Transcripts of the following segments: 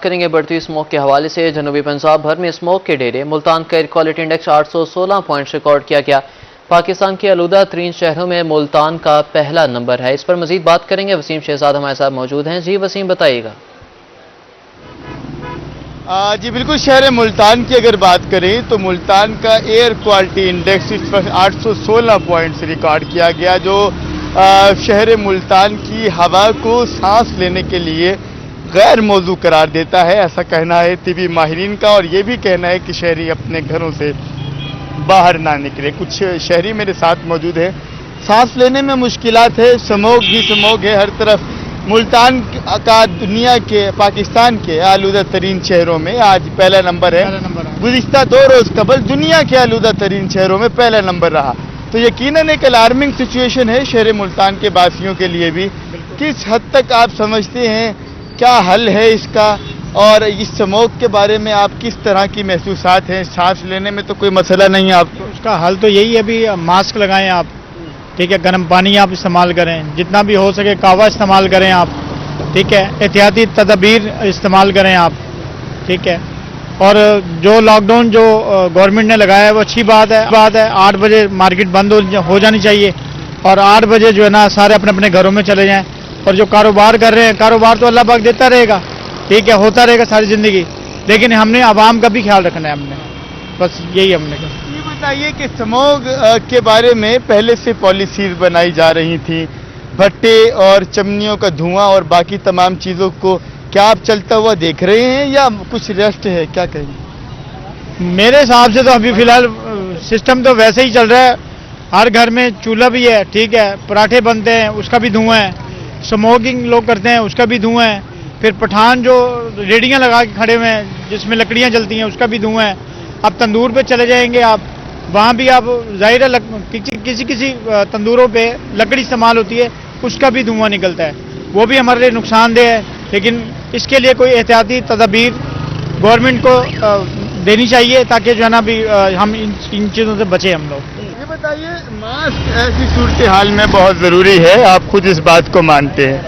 کریں گے بڑھتی اسموک کے حوالے سے۔ جنوبی پنجاب بھر میں اسموک کے ڈیرے، ملتان کا air quality index 816 point record کیا گیا۔ پاکستان کے آلودہ ترین شہروں میں ملتان کا پہلا نمبر ہے۔ اس پر مزید بات کریں گے، وسیم شہزاد ہمارے ساتھ موجود ہیں۔ جی وسیم، بتائیے گا۔ جی بالکل، شہر ملتان کی اگر بات کریں تو ملتان کا ایئر کوالٹی انڈیکس اس وقت 816 پوائنٹ سے ریکارڈ کیا گیا، جو شہر ملتان کی ہوا کو سانس لینے کے لیے غیر موزوں قرار دیتا ہے، ایسا کہنا ہے طبی ماہرین کا، اور یہ بھی کہنا ہے کہ شہری اپنے گھروں سے باہر نہ نکلے۔ کچھ شہری میرے ساتھ موجود ہیں، سانس لینے میں مشکلات ہے، سموگ ہی سموگ ہے ہر طرف۔ ملتان کا دنیا کے، پاکستان کے آلودہ ترین شہروں میں آج پہلا نمبر ہے۔ گزشتہ 2 روز قبل دنیا کے آلودہ ترین شہروں میں پہلا نمبر رہا، تو یقیناً ایک الارمنگ سچویشن ہے شہر ملتان کے باسیوں کے لیے بھی۔ کس حد تک آپ سمجھتے ہیں کیا حل ہے اس کا، اور اس سموگ کے بارے میں آپ کس طرح کی محسوسات ہیں؟ سانس لینے میں تو کوئی مسئلہ نہیں ہے آپ کو؟ اس کا حل تو یہی ہے، ابھی ماسک لگائیں آپ، ٹھیک ہے، گرم پانی آپ استعمال کریں، جتنا بھی ہو سکے کہوہ استعمال کریں آپ، ٹھیک ہے، احتیاطی تدابیر استعمال کریں آپ، ٹھیک ہے۔ اور جو لاک ڈاؤن جو گورنمنٹ نے لگایا ہے وہ اچھی بات ہے۔ 8 بجے مارکیٹ بند ہو جانی چاہیے، اور 8 بجے جو ہے نا سارے اپنے اپنے گھروں میں چلے جائیں۔ اور جو کاروبار کر رہے ہیں، کاروبار تو اللہ پاک دیتا رہے گا، ٹھیک ہے، ہوتا رہے گا ساری زندگی، لیکن ہم نے عوام کا بھی خیال رکھنا ہے، ہم نے بس یہی ہم نے کہا۔ یہ بتائیے کہ سموگ کے بارے میں پہلے سے پالیسیز بنائی جا رہی تھیں، بھٹے اور چمنیوں کا دھواں اور باقی تمام چیزوں کو کیا آپ چلتا ہوا دیکھ رہے ہیں یا کچھ ریسٹ ہے، کیا کہیں گے؟ میرے حساب سے تو ابھی فی الحال سسٹم تو ویسے ہی چل رہا ہے، ہر گھر میں چولہا بھی ہے، ٹھیک ہے، پراٹھے بنتے ہیں اس کا بھی دھواں ہے، سموکنگ لوگ کرتے ہیں اس کا بھی دھواں ہے، پھر پٹھان جو ریڑیاں لگا کے کھڑے ہوئے ہیں جس میں لکڑیاں جلتی ہیں اس کا بھی دھواں ہے۔ اب تندور پہ چلے جائیں گے آپ، وہاں بھی آپ ظاہر ہے کسی تندوروں پہ لکڑی استعمال ہوتی ہے، اس کا بھی دھواں نکلتا ہے، وہ بھی ہمارے لیے نقصان دہ ہے۔ لیکن اس کے لیے کوئی احتیاطی تدابیر گورنمنٹ کو دینی چاہیے تاکہ جو ہے نا بھی ہم ان چیزوں سے بچیں ہم لوگ۔ یہ بتائیے، ماسک ایسی صورتحال میں بہت ضروری ہے، آپ خود اس بات کو مانتے ہیں،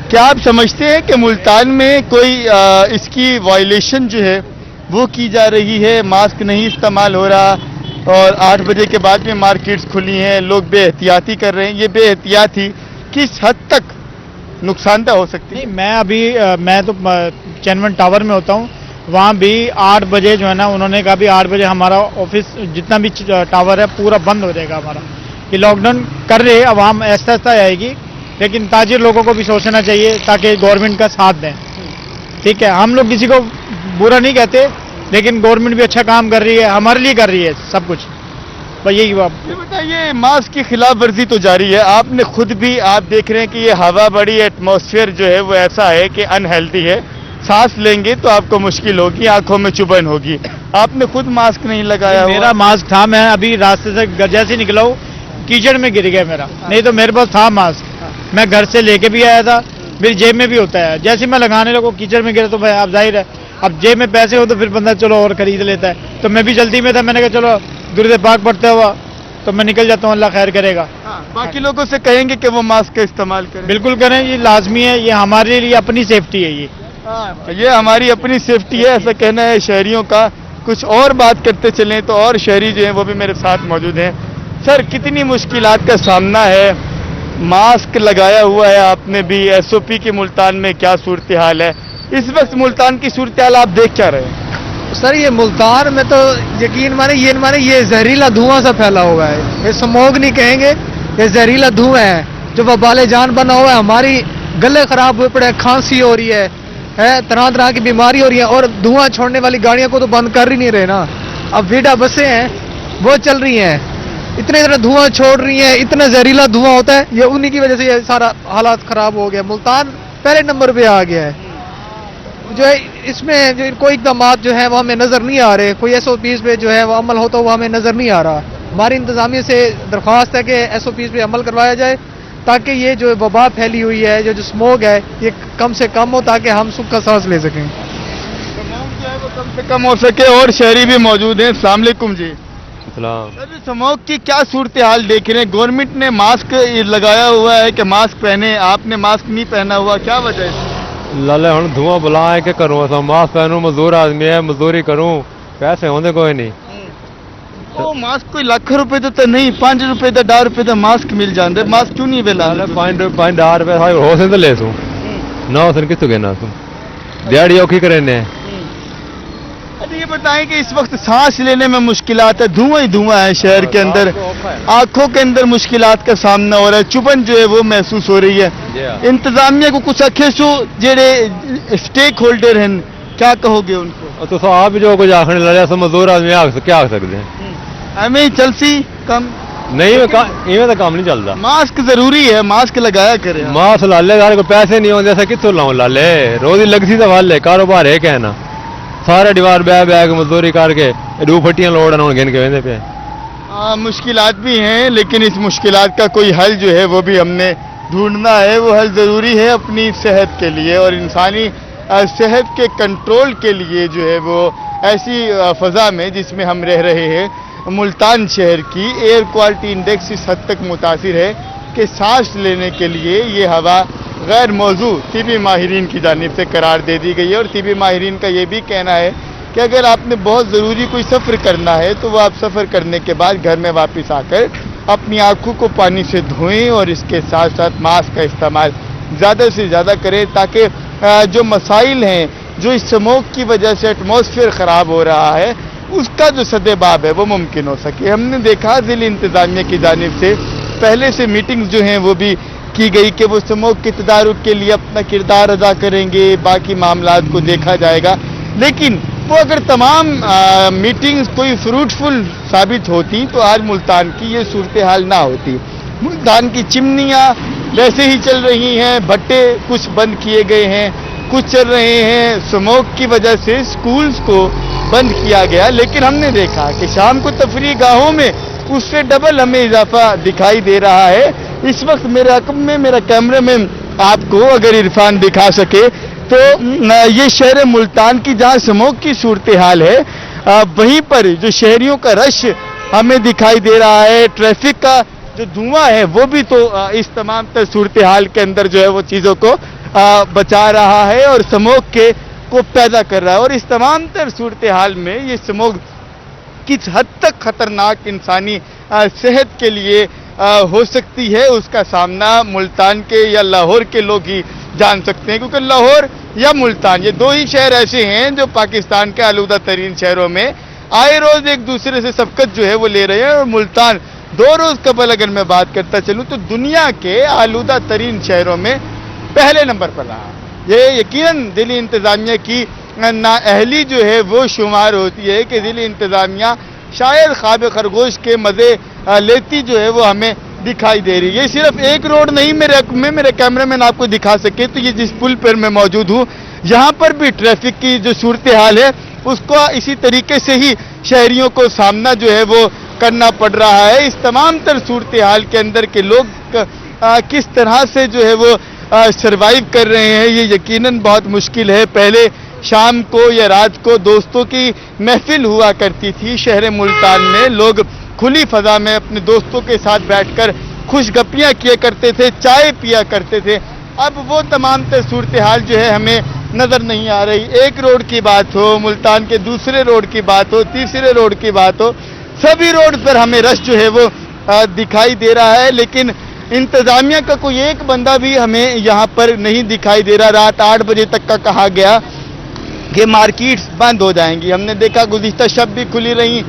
کیا آپ سمجھتے ہیں کہ ملتان میں کوئی اس کی وائلیشن جو ہے وہ کی جا رہی ہے؟ ماسک نہیں استعمال ہو رہا، اور 8 بجے کے بعد میں مارکیٹس کھلی ہیں، لوگ بے احتیاطی کر رہے ہیں، یہ بے احتیاطی کس حد تک نقصان دہ ہو سکتی ہے؟ نہیں، میں تو چینون ٹاور میں ہوتا ہوں، وہاں بھی 8 بجے جو ہے نا انہوں نے کہا بھی 8 بجے ہمارا آفس جتنا بھی ٹاور ہے پورا بند ہو جائے گا ہمارا۔ یہ لاک ڈاؤن کر رہے، عوام آہستہ آہستہ آئے گی، لیکن تاجر لوگوں کو بھی سوچنا چاہیے تاکہ گورنمنٹ کا ساتھ دیں، ٹھیک ہے۔ ہم لوگ کسی کو برا نہیں کہتے، لیکن گورنمنٹ بھی اچھا کام کر رہی ہے، ہمارے لیے کر رہی ہے سب کچھ، بس یہی بات۔ یہ بتائیے، ماسک کی خلاف ورزی تو جاری ہے، آپ نے خود بھی آپ دیکھ رہے ہیں کہ یہ ہوا بڑی ایٹماسفیئر جو ہے وہ ایسا ہے کہ انہیلتھی ہے، سانس لیں گے تو آپ کو مشکل ہوگی، آنکھوں میں چبھن ہوگی، آپ نے خود ماسک نہیں لگایا؟ میرا ماسک تھا، میں ابھی راستے سے جیسے نکلا ہوں کیچڑ میں گر گیا میرا، نہیں تو میرے پاس تھا ماسک، میں گھر سے لے کے بھی آیا تھا، میری جیب میں بھی ہوتا ہے، جیسے میں لگانے لگا کیچڑ میں گرا تو میں اب ظاہر ہے اب جیب میں پیسے ہو تو پھر بندہ چلو اور خرید لیتا ہے، تو میں بھی جلدی میں تھا، میں نے کہا چلو درود پاک پڑھتا ہوا تو میں نکل جاتا ہوں، اللہ خیر کرے گا۔ باقی لوگوں سے کہیں گے کہ وہ ماسک کا استعمال کریں؟ بالکل کریں، یہ لازمی ہے، یہ ہمارے لیے اپنی سیفٹی ہے، یہ ہماری اپنی سیفٹی ہے، ایسا کہنا ہے شہریوں کا۔ کچھ اور بات کرتے چلیں تو اور شہری جو ہیں وہ بھی میرے ساتھ موجود ہیں۔ سر، کتنی مشکلات کا سامنا ہے؟ ماسک لگایا ہوا ہے آپ نے بھی، ایس او پی کے ملتان میں کیا صورتحال ہے اس وقت؟ ملتان کی صورتحال آپ دیکھ کیا رہے ہیں؟ سر یہ ملتان میں تو یقین مانے یہ زہریلا دھواں سا پھیلا ہوا ہے، یہ سموگ نہیں کہیں گے، یہ زہریلا دھواں ہے جو وبال جان بنا ہوا ہے، ہماری گلے خراب ہوئے پڑے ہیں، کھانسی ہو رہی ہے، طرح طرح کی بیماری ہو رہی ہے، اور دھواں چھوڑنے والی گاڑیوں کو تو بند کر ہی نہیں رہے نا۔ اب ویڈا بسیں ہیں وہ چل رہی ہیں، اتنے دھواں چھوڑ رہی ہیں، اتنا زہریلا دھواں ہوتا ہے، یہ انہی کی وجہ سے یہ سارا حالات خراب ہو گیا۔ ملتان پہلے نمبر پہ آ گیا ہے، جو ہے اس میں جو کوئی اقدامات جو ہیں وہ ہمیں نظر نہیں آ رہے، کوئی ایس او پیز پہ جو ہے وہ عمل ہوتا ہوا ہمیں نظر نہیں آ رہا۔ ہماری انتظامیہ سے درخواست ہے کہ ایس او پیز پہ عمل کروایا جائے تاکہ یہ جو وبا پھیلی ہوئی ہے، جو سموگ ہے، یہ کم سے کم ہو تاکہ ہم سکھ کا سانس لے سکیں۔ سموگ جو ہے وہ کم سے کم ہو سکے، اور شہری بھی موجود ہیں۔ السلام علیکم جی۔ سر، سموگ کی کیا صورتحال دیکھ رہے ہیں؟ گورنمنٹ نے ماسک لگایا ہوا ہے کہ ماسک پہنے، آپ نے ماسک نہیں پہنا ہوا، کیا وجہ ہے؟ लाले हुण धुआं बुला है कि करूँ असां मास्क पहनूं मजदूर आदमी है मजदूरी करूँ पैसे होंदे कोई नहीं ਉਹ ਮਾਸਕ ਕੋਈ ਲੱਖ ਰੁਪਏ ਦਾ ਤਾਂ ਨਹੀਂ 5 ਰੁਪਏ ਦਾ 10 ਰੁਪਏ ਦਾ ਮਾਸਕ ਮਿਲ ਜਾਂਦਾ ਮਾਸਕ क्यों नहीं मिला लाले 5 रुपए हो सकते ले तू ना हो कितों कहना तू दिहाड़ी औखी करे ने अच्छा ये बताएं कि इस वक्त सांस लेने में मुश्किलात है धुआं ही धुआं है शहर के अंदर आंखों के अंदर मुश्किलात का सामना हो रहा है चुभन जो है वो महसूस हो रही है इंतजामिया को कुछ आखे सो जेड़े स्टेक होल्डर हैं क्या कहोगे उनको तो आप जो कुछ आखने लगे सब मजदूर आदमी क्या आख सकते हैं हमें चलसी कम नहीं इवें तो काम नहीं चलता मास्क जरूरी है मास्क लगाया करे मास्क लाले सारे को पैसे नहीं होंगे ऐसा कितों लाऊं लाले रोज ही लगती तो वाले कारोबार है कहना सारे दीवार बैग बैग मजदूरी करके रू फटियां लोड गिन के वेंदे पे मुश्किलात भी हैं लेकिन इस मुश्किलात का कोई हल जो है वो भी हमने ढूंढना है वो हल ज़रूरी है अपनी सेहत के लिए और इंसानी सेहत के कंट्रोल के लिए जो है वो ऐसी फ़ज़ा में जिसमें हम रह रहे हैं मुल्तान शहर की एयर क्वालिटी इंडेक्स इस हद तक मुतासिर है कि सांस लेने के लिए ये हवा गैर मौजू तिबी माहिरीन की जानिब से करार दे दी गई है और तिबी माहिरीन का ये भी कहना है कि अगर आपने बहुत ज़रूरी कोई सफ़र करना है तो वो आप सफ़र करने के बाद घर में वापस आकर अपनी आँखों को पानी से धोएं और इसके साथ साथ मास्क का इस्तेमाल ज़्यादा से ज़्यादा करें ताकि जो मसाइल हैं जो इस स्मोक की वजह से एटमॉस्फेयर ख़राब हो रहा है उसका जो सद्देबाब है वो मुमकिन हो सके हमने देखा ज़िला इंतज़ामिया की जानिब से पहले से मीटिंग्स जो हैं वो भी की गई कि वो स्मोक के तदारुक के लिए अपना किरदार अदा करेंगे बाकी मामलात को देखा जाएगा लेकिन वो अगर तमाम मीटिंग्स कोई फ्रूटफुल साबित होती तो आज मुल्तान की ये सूरत हाल ना होती मुल्तान की चिमनियाँ वैसे ही चल रही हैं भट्टे कुछ बंद किए गए हैं कुछ चल रहे हैं स्मोक की वजह से स्कूल्स को बंद किया गया लेकिन हमने देखा कि शाम को तफरी गाहों में उससे डबल हमें इजाफा दिखाई दे रहा है इस वक्त मेरे अकब में मेरा कैमरे में आपको अगर इरफान दिखा सके तो ये शहर मुल्तान की जहाँ स्मोक की सूरत हाल है वहीं पर जो शहरियों का रश हमें दिखाई दे रहा है ट्रैफिक का जो धुआं है वो भी तो इस तमाम तर सूरत हाल के अंदर जो है वो चीज़ों को बचा रहा है और स्मोक के को पैदा कर रहा है और इस तमाम तर सूरत हाल में ये स्मोक किस हद तक खतरनाक इंसानी सेहत के लिए हो सकती है उसका सामना मुल्तान के या लाहौर के लोग ही जान सकते हैं क्योंकि लाहौर या मुल्तान ये दो ही शहर ऐसे हैं जो पाकिस्तान के आलूदा तरीन शहरों में आए रोज एक दूसरे से सबकत जो है वो ले रहे हैं और मुल्तान 2 रोज कबल अगर मैं बात करता चलूँ तो दुनिया के आलूदा तरीन शहरों में पहले नंबर पर रहा ये यकीनन दिल्ली इंतज़ामिया की नाअहली जो है वो शुमार होती है कि दिल्ली इंतज़ामिया शायद ख्वाब खरगोश के मज़े लेती जो है वो हमें दिखाई दे रही है ये सिर्फ एक रोड नहीं मेरे कैमरामैन आपको दिखा सके तो ये जिस पुल पर मैं मौजूद हूँ यहाँ पर भी ट्रैफिक की जो सूरत हाल है उसको इसी तरीके से ही शहरियों को सामना जो है वो करना पड़ रहा है इस तमाम तर सूरत हाल के अंदर के लोग किस तरह से जो है वो सरवाइव कर रहे हैं ये यकीनन बहुत मुश्किल है पहले शाम को या रात को दोस्तों की महफिल हुआ करती थी शहर मुल्तान में लोग खुली फजा में अपने दोस्तों के साथ बैठकर खुशगपियाँ किया करते थे चाय पिया करते थे अब वो तमाम तर सूरत हाल जो है हमें नज़र नहीं आ रही एक रोड की बात हो मुल्तान के दूसरे रोड की बात हो तीसरे रोड की बात हो सभी रोड पर हमें रश जो है वो दिखाई दे रहा है लेकिन इंतज़ामिया का कोई एक बंदा भी हमें यहाँ पर नहीं दिखाई दे रहा रात 8 बजे तक का कहा गया कि मार्केट्स बंद हो जाएंगी हमने देखा गुज़िश्ता शब भी खुली रही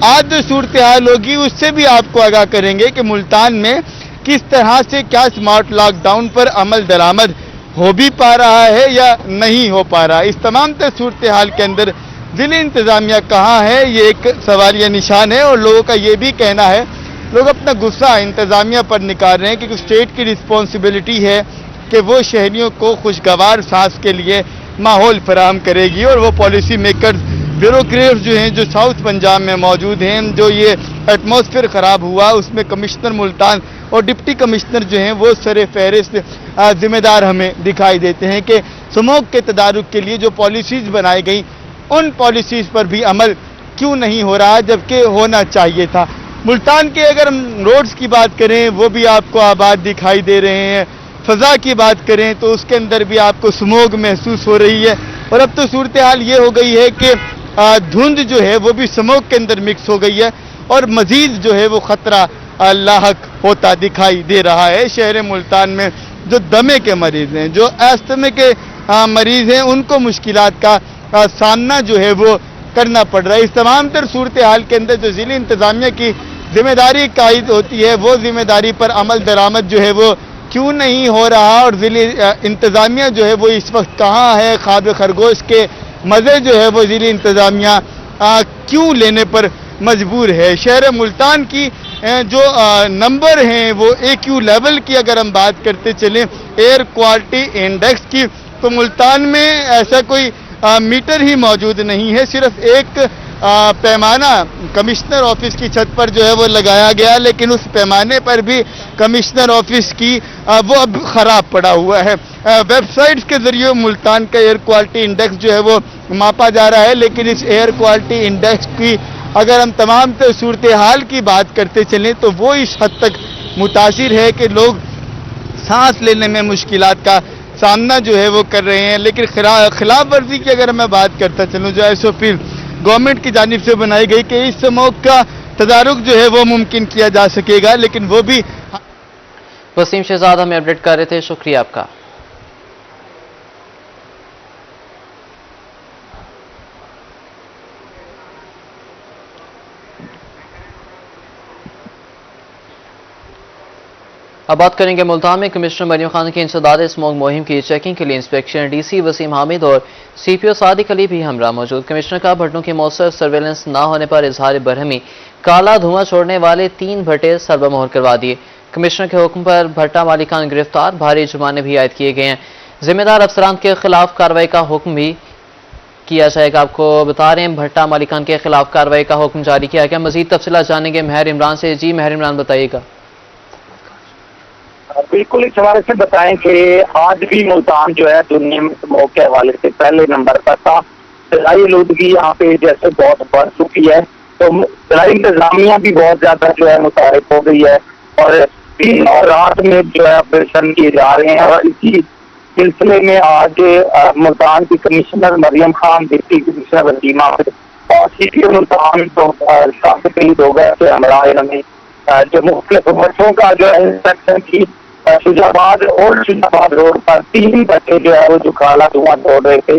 आज जो सूरत हाल होगी उससे भी आपको आगाह करेंगे कि मुल्तान में किस तरह से क्या स्मार्ट लॉकडाउन पर अमल दरामद हो भी पा रहा है या नहीं हो पा रहा इस तमाम तर सूरत हाल के अंदर ज़िला इंतज़ामिया कहाँ है ये एक सवालिया निशान है और लोगों का ये भी कहना है लोग अपना गुस्सा इंतज़ामिया पर निकाल रहे हैं क्योंकि स्टेट की रिस्पॉन्सिबिलिटी है कि वो शहरियों को खुशगवार सांस के लिए माहौल फराहम करेगी और वो पॉलिसी मेकर्स ब्यूरोक्रेट्स जो हैं जो साउथ पंजाब में मौजूद हैं जो ये एटमॉस्फेयर ख़राब हुआ उसमें कमिश्नर मुल्तान और डिप्टी कमिश्नर जो हैं वो सर फहरिस्त जिम्मेदार हमें दिखाई देते हैं कि स्मोक के तदारुक के लिए जो पॉलिसीज़ बनाई गई उन पॉलिसीज़ पर भी अमल क्यों नहीं हो रहा जबकि होना चाहिए था मुल्तान के अगर हम रोड्स की बात करें वो भी आपको आबाद दिखाई दे रहे हैं فضا کی بات کریں تو اس کے اندر بھی آپ کو سموگ محسوس ہو رہی ہے، اور اب تو صورتحال یہ ہو گئی ہے کہ دھند جو ہے وہ بھی سموگ کے اندر مکس ہو گئی ہے، اور مزید جو ہے وہ خطرہ لاحق ہوتا دکھائی دے رہا ہے۔ شہر ملتان میں جو دمے کے مریض ہیں، جو استھما کے مریض ہیں، ان کو مشکلات کا سامنا جو ہے وہ کرنا پڑ رہا ہے۔ اس تمام تر صورتحال کے اندر جو ضلع انتظامیہ کی ذمہ داری قائد ہوتی ہے، وہ ذمہ داری پر عمل درآمد جو ہے وہ کیوں نہیں ہو رہا، اور ضلع انتظامیہ جو ہے وہ اس وقت کہاں ہے، خواب خرگوش کے مزے جو ہے وہ ضلع انتظامیہ کیوں لینے پر مجبور ہے۔ شہر ملتان کی جو نمبر ہیں وہ AQ لیول کی اگر ہم بات کرتے چلیں ایئر کوالٹی انڈیکس کی، تو ملتان میں ایسا کوئی میٹر ہی موجود نہیں ہے، صرف ایک پیمانہ کمشنر آفس کی چھت پر جو ہے وہ لگایا گیا، لیکن اس پیمانے پر بھی کمشنر آفس کی وہ اب خراب پڑا ہوا ہے۔ ویب سائٹس کے ذریعے ملتان کا ایئر کوالٹی انڈیکس جو ہے وہ ماپا جا رہا ہے، لیکن اس ایئر کوالٹی انڈیکس کی اگر ہم تمام صورتحال کی بات کرتے چلیں تو وہ اس حد تک متاثر ہے کہ لوگ سانس لینے میں مشکلات کا سامنا جو ہے وہ کر رہے ہیں۔ لیکن خلاف ورزی کی اگر میں بات کرتا چلوں، جو SOP گورنمنٹ کی جانب سے بنائی گئی کہ اس سموگ کا تدارک جو ہے وہ ممکن کیا جا سکے گا، لیکن وہ بھی وسیم شہزاد ہمیں اپڈیٹ کر رہے تھے، شکریہ آپ کا۔ اب بات کریں گے ملتان میں کمشنر مریم خان کی انسداد اسموگ مہم کی چیکنگ کے لیے انسپیکشن DC وسیم حامد اور CPO صادق علی بھی ہمراہ موجود۔ کمشنر کا بھٹوں کے مؤثر سرویلنس نہ ہونے پر اظہار برہمی، کالا دھواں چھوڑنے والے 3 بھٹے سربہ مہر کروا دیے۔ کمشنر کے حکم پر بھٹا مالکان گرفتار، بھاری جرمانے بھی عائد کیے گئے ہیں۔ ذمہ دار افسران کے خلاف کارروائی کا حکم بھی کیا جائے گا۔ آپ کو بتا رہے ہیں بھٹا مالکان کے خلاف کارروائی کا حکم جاری کیا گیا۔ مزید تفصیلات جانیں گے مہر عمران سے۔ جی مہر عمران، بتائیے گا۔ بالکل اس حوالے سے بتائیں کہ آج بھی ملتان جو ہے دنیا میں سموگ کے حوالے سے پہلے نمبر پر تھا۔ فضائی آلودگی یہاں پہ جیسے بہت بڑھ چکی ہے، تو فضائی انتظامیہ بھی بہت زیادہ جو ہے متحرک ہو گئی ہے، اور دن اور رات میں جو ہے آپریشن کیے جا رہے ہیں۔ اور اسی سلسلے میں آج ملتان کی کمشنر مریم خان، ڈپٹی کمشنر وسیم حامد اور CPO ملتان تو صادق علی دوگا سے ہمراہ ہمیں جو مختلف بچوں کا جو ہے انسپیکشن کی شجاباد روڈ پر 3 بچے جو ہے وہ جو کالا دھواں چھوڑ رہے تھے،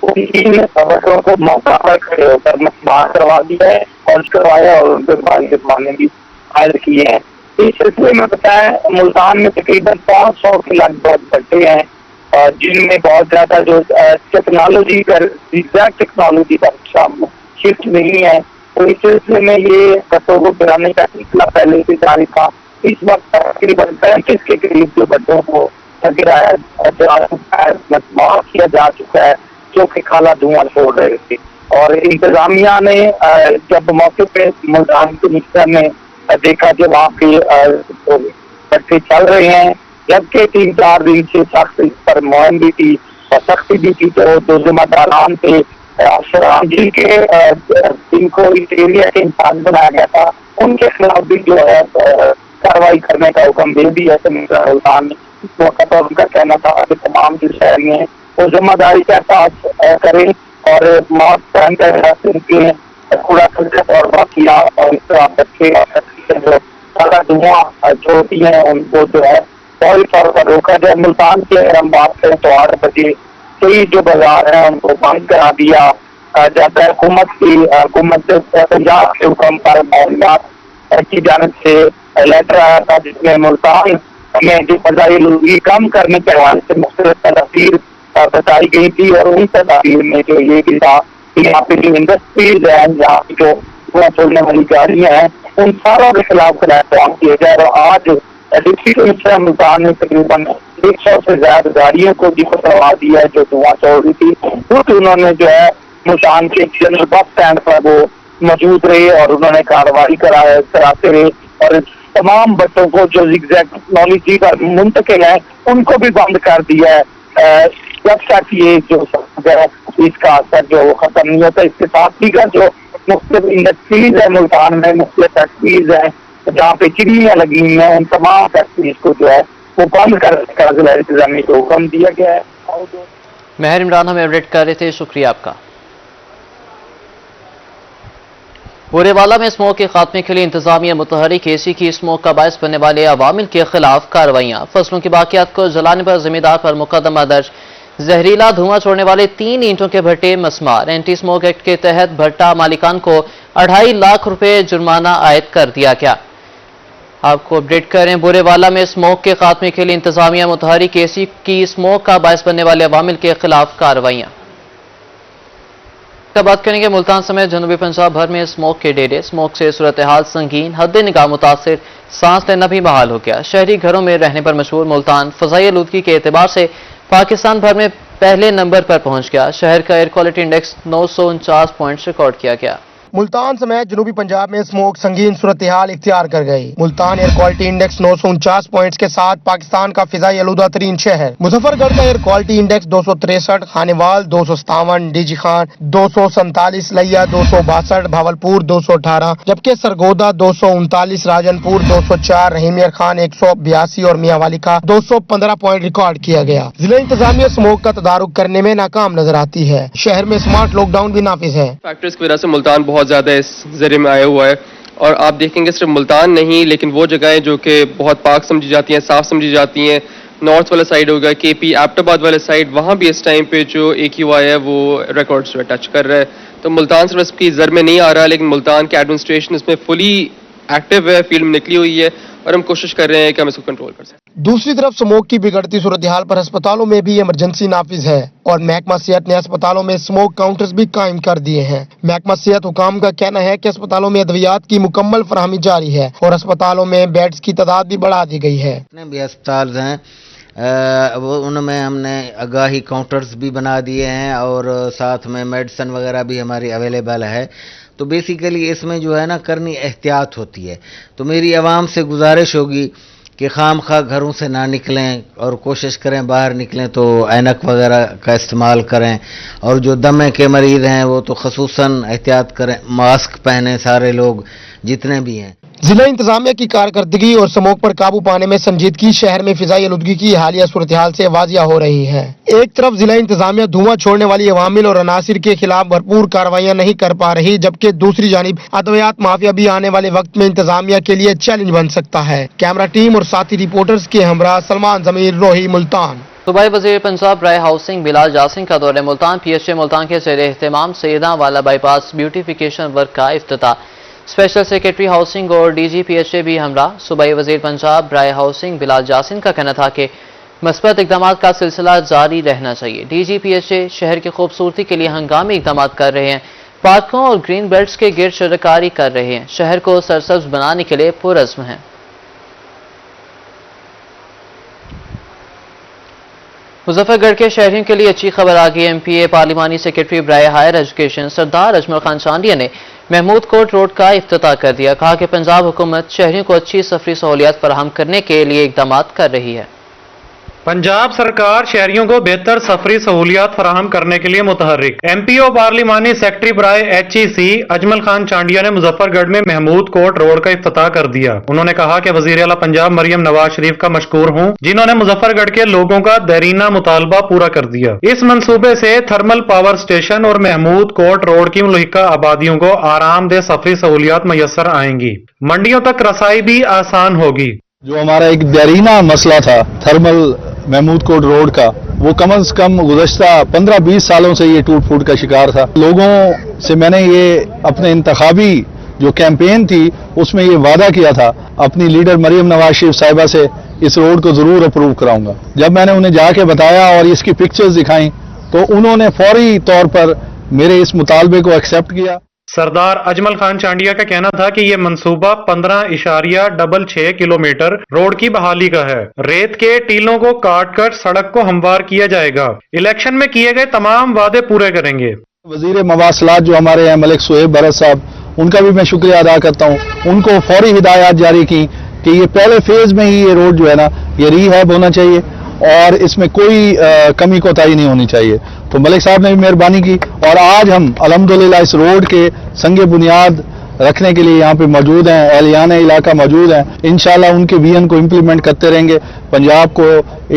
ان 3 بچوں کو موقع پر کھڑے ہو کر مسمار کروا دیا ہے اور کروایا، اور ان کے بھاری جرمانے بھی عائد کیے ہیں۔ اس سلسلے میں بتایا ملتان میں تقریباً 500 کے لگ بھگ بچے ہیں، جن میں بہت زیادہ جو ٹیکنالوجی پر شفٹ نہیں ہے، تو اس سلسلے میں یہ بچوں کو پڑھانے کا سلسلہ پہلے سے جاری تھا۔ اس وقت تقریباً 35 کے قریب جو بچوں کو معاف کیا جا چکا ہے، جو کہ کالا دھواں چھوڑ رہے تھے۔ اور انتظامیہ نے جب موقع پہ ملتان کمشنر نے دیکھا کہ وہاں پہ بچے چل رہے ہیں، جبکہ 3-4 دن سے سخت اس پر مہم بھی تھی اور سختی بھی تھی، تو ذمہ داران تھے افسران جن کے جن کو اس ایریا کے انسان بنایا گیا تھا، ان کے خلاف بھی جو ہے کارروائی کرنے کا حکم دے دیا کمشنر ملتان نے۔ اس وقت پر ان کا کہنا تھا کہ تمام جو شہری ہیں وہ ذمہ داری کا احساس کریں اور ماسک پہن کر ان کے کوڑا کرکٹ اور باقیات اور اس طرح بچے جو کالا دھواں چھوڑتی ہیں ان کو جو ہے فوری طور پر روکا جائے۔ ملتان کی اگر ہم بات کریں تو 8 بجے کئی جو بازار ہیں ان کو بند کرا دیا جاتا ہے۔ حکومت پنجاب کے حکم پر معلومات کی جانب سے لیٹر آیا تھا، جس میں ملتان میں جو فضائی آلودگی کم کرنے کے حوالے سے مختلف تدابیر بتائی گئی تھی، اور ان تدابیر میں جو یہ بھی تھا کہ یہاں پہ جو انڈسٹریز ہیں، یہاں پہ جو دھواں چھوڑنے والی گاڑیاں ہیں، ان ساروں کے خلاف احتجاج کیا جائے۔ اور آج ڈپٹی کمشنر ملتان نے تقریباً 100 سے زیادہ گاڑیوں کو ڈپو کروا دیا ہے جو دھواں چھوڑ رہی تھی۔ خود انہوں نے جو ہے ملتان کے جنرل بس اسٹینڈ پر وہ موجود رہے اور انہوں نے کارروائی کراتے رہے، اور تمام بچوں کو جو زگزیگ ٹیکنالوجی پر منتقل ہے ان کو بھی بند کر دیا ہے جب تک یہ جو اس کا اثر جو ختم نہیں ہوتا۔ اس کے ساتھ ہی کا جو مختلف انڈسٹریز ہیں ملتان میں، مختلف فیکٹریز ہیں جہاں پہ چمنیاں لگی ہوئی ہیں، ان تمام فیکٹریز کو جو ہے वो बंद करने का जिला इंतजामिया को हुक्म दिया गया है। महर इमरान हमें अपडेट कर रहे थे, शुक्रिया आपका। बोरेवाला में स्मोक के खात्मे के लिए इंतजामिया मुतहरिक, एसी की स्मोक का बायस बनने वाले अवामिल के खिलाफ कार्रवाइयां। फसलों की बाकियात को जलाने पर जिम्मेदार पर मुकदमा दर्ज। जहरीला धुआं छोड़ने वाले 3 ईंटों के भट्टे मसमार। एंटी स्मोक एक्ट के तहत भट्टा मालिकान को 2.5 लाख रुपए जुर्माना आयद कर दिया गया। आपको अपडेट करें, बोरेवाला में स्मोक के खात्मे के लिए इंतजामिया मुतहरिक, एसी की स्मोक का बायस बनने वाले अवामिल के खिलाफ कार्रवाइयां। बात करेंगे मुल्तान समेत जनूबी पंजाब भर में स्मोक के डेरे। स्मोक से सूरत हाल संगीन, हद निगाह मुतासिर, सांस लेना भी महाल हो गया। शहरी घरों में रहने पर मशहूर मुल्तान फजाई आलूदगी के एतबार से पाकिस्तान भर में पहले नंबर पर पहुंच गया। शहर का air quality index 949 point record किया गया। मुल्तान समेत जनूबी पंजाब में स्मोक संगीन सूरत हाल इख्तियार कर गई। Multan air quality index 949 points के साथ पाकिस्तान का फिजाई आलूदा तरीन शहर। मुजफ्फरगढ़ का air quality index 263, Khanewal 257, DG Khan 247, लिया 262, भावलपुर 218, जबकि सरगोदा 239, राजनपुर 204, रहीमियर खान 182 और मियाँवाली का 215 पॉइंट रिकॉर्ड किया गया। जिला इंतजामिया स्मोक का तदारुक करने में नाकाम नजर आती है। शहर में स्मार्ट लॉकडाउन भी नाफिज है। फैक्टर्स की वजह से मुल्तान बहुत ज़्यादा इस जरिए में आया हुआ है, और आप देखेंगे सिर्फ मुल्तान नहीं, लेकिन वो जगहें जो कि बहुत पाक समझी जाती हैं, साफ समझी जाती हैं, नॉर्थ वाला साइड होगा, केपी एबटाबाद वाले साइड, वहाँ भी इस टाइम पे जो AQI है वो रिकॉर्ड्स जो टच कर रहा है। तो मुल्तान सिर्फ इसकी जर में नहीं आ रहा, लेकिन मुल्तान की एडमिनिस्ट्रेशन इसमें फुली एक्टिव है, फील्ड में निकली हुई है, और हम कोशिश कर रहे हैं कि हम इसको कंट्रोल कर सकें। दूसरी तरफ स्मोक की बिगड़ती सूरत हाल पर अस्पतालों में भी इमरजेंसी नाफिज है और महकमा सेहत ने अस्पतालों में स्मोक काउंटर्स भी कायम कर दिए हैं। महकमा सेहत हुकाम का कहना है कि अस्पतालों में अद्वियात की मुकम्मल फराहमी जारी है और अस्पतालों में बेड्स की तादाद भी बढ़ा दी गई है। जितने भी अस्पताल हैं वो उनमें हमने आगाही काउंटर्स भी बना दिए हैं और साथ में मेडिसिन वगैरह भी हमारी अवेलेबल है। तो बेसिकली इसमें जो है ना करनी एहतियात होती है। तो मेरी आवाम से गुजारिश होगी कि खाम खा घरों से ना निकलें और कोशिश करें बाहर निकलें तो ऐनक वगैरह का इस्तेमाल करें, और जो दमे के मरीज़ हैं वो तो खसूसन एहतियात करें, मास्क पहनें सारे लोग जितने भी हैं। जिला इंतजामिया की कारकर्दगी और स्मोक पर काबू पाने में संजीदगी शहर में फिजाई आलूदगी की हालिया सूरत हाल से वाजिया हो रही है। एक तरफ जिला इंतजामिया धुआं छोड़ने वाली अवामिल और अनासिर के खिलाफ भरपूर कार्रवाइयां नहीं कर पा रही, जबकि दूसरी जानिब अद्वियात माफिया भी आने वाले वक्त में इंतजामिया के लिए चैलेंज बन सकता है। कैमरा टीम और साथी रिपोर्टर्स के हमरा सलमान जमीर, रोही, मुल्तान। सूबाई वज़ीर पंजाब राय हाउसिंग बिलाल जासिन का दौरे मुल्तान। PHA मुल्तान के ज़ेर एहतमाम सैयदा वाला बाईपास ब्यूटिफिकेशन वर्क का इफ्तिताह। स्पेशल सेक्रेटरी हाउसिंग और DG PHA भी हमरा। सूबाई वज़ीर पंजाब राय हाउसिंग बिलाल जासिन का कहना था कि मस्बत इक़दाम का सिलसिला जारी रहना चाहिए। DG PHA शहर की खूबसूरती के लिए हंगामी इक़दाम कर रहे हैं, पार्कों और ग्रीन बेल्ट्स के गिर्द शरकारी कर रहे हैं, शहर को सरसब्ज बनाने के लिए पुरज़्म हैं। मुजफ्फरगढ़ के शहरियों के लिए अच्छी खबर आ गई। MPA पार्लिमानी सेक्रेटरी बराए हायर एजुकेशन सरदार अजमल खान चांडिया ने महमूद कोट रोड का इफ्तिताह कर दिया। कहा कि पंजाब हुकूमत शहरियों को अच्छी सफरी सहूलियात फराहम करने के लिए इक़दाम कर रही है। पंजाब सरकार शहरियों को बेहतर सफरी सहूलियात फराहम करने के लिए मुतहर्रिक। MPO पार्लिमानी सेक्रेटरी बराए HEC अजमल खान चांडिया ने मुजफ्फरगढ़ में महमूद कोट रोड का इफ्तिताह कर दिया। उन्होंने कहा कि वजीर आला पंजाब मरियम नवाज शरीफ का मशकूर हूँ, जिन्होंने मुजफ्फरगढ़ के लोगों का देरीना मुतालबा पूरा कर दिया। इस मंसूबे से थर्मल पावर स्टेशन और महमूद कोट रोड की मुल्हिका आबादियों को आरामदेह सफरी सहूलियात मैसर आएंगी। मंडियों तक रसाई भी आसान होगी। जो हमारा एक देरीना मसला था थर्मल महमूद कोट रोड का, वो कम से कम गुज़श्ता 15-20 सालों से ये टूट फूट का शिकार था। लोगों से मैंने ये अपने इंतखाबी जो कैंपेन थी उसमें ये वादा किया था अपनी लीडर मरियम नवाज शरीफ साहिबा से इस रोड को जरूर अप्रूव कराऊंगा। जब मैंने उन्हें जाके बताया और इसकी पिक्चर्स दिखाई तो उन्होंने फौरी तौर पर मेरे इस मुतालबे को एक्सेप्ट किया। सरदार अजमल खान चांडिया का कहना था कि ये मंसूबा 15.66 किलोमीटर रोड की बहाली का है। रेत के टीलों को काट कर सड़क को हमवार किया जाएगा। इलेक्शन में किए गए तमाम वादे पूरे करेंगे। वजीर मवासलात जो हमारे हैं मलिक सुहेब भरत साहब, उनका भी मैं शुक्रिया अदा करता हूँ। उनको फौरी हिदायत जारी की कि ये पहले फेज में ही ये रोड जो है ना ये रीहैब होना चाहिए और इसमें कोई कमी कोताही नहीं होनी चाहिए। तो मलिक साहब ने भी मेहरबानी की और आज हम अल्हम्दुलिल्लाह इस रोड के संगे बुनियाद रखने के लिए यहाँ पे मौजूद हैं, एहलियान इलाका मौजूद हैं। इंशाल्लाह उनके विजन को इम्प्लीमेंट करते रहेंगे। पंजाब को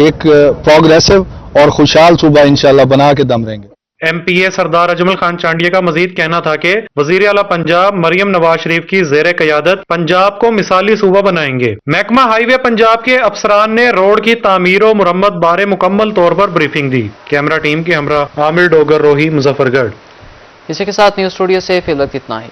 एक प्रोग्रेसिव और खुशहाल सूबा इंशाल्लाह बना के दम रहेंगे। MPA सरदार अजमल खान चांडिया का मजीद कहना था कि वजीर आला पंजाब मरियम नवाज शरीफ की ज़ेरे क़यादत पंजाब को मिसाली सूबा बनाएंगे। महकमा हाईवे पंजाब के अफसरान ने रोड की तामीर और मुरम्मत बारे मुकम्मल तौर पर ब्रीफिंग दी। कैमरा टीम के हमरा आमिर डोगर रोही मुजफ्फरगढ़। इसी के साथ न्यूज़ स्टूडियो से फिलहाल इतना ही।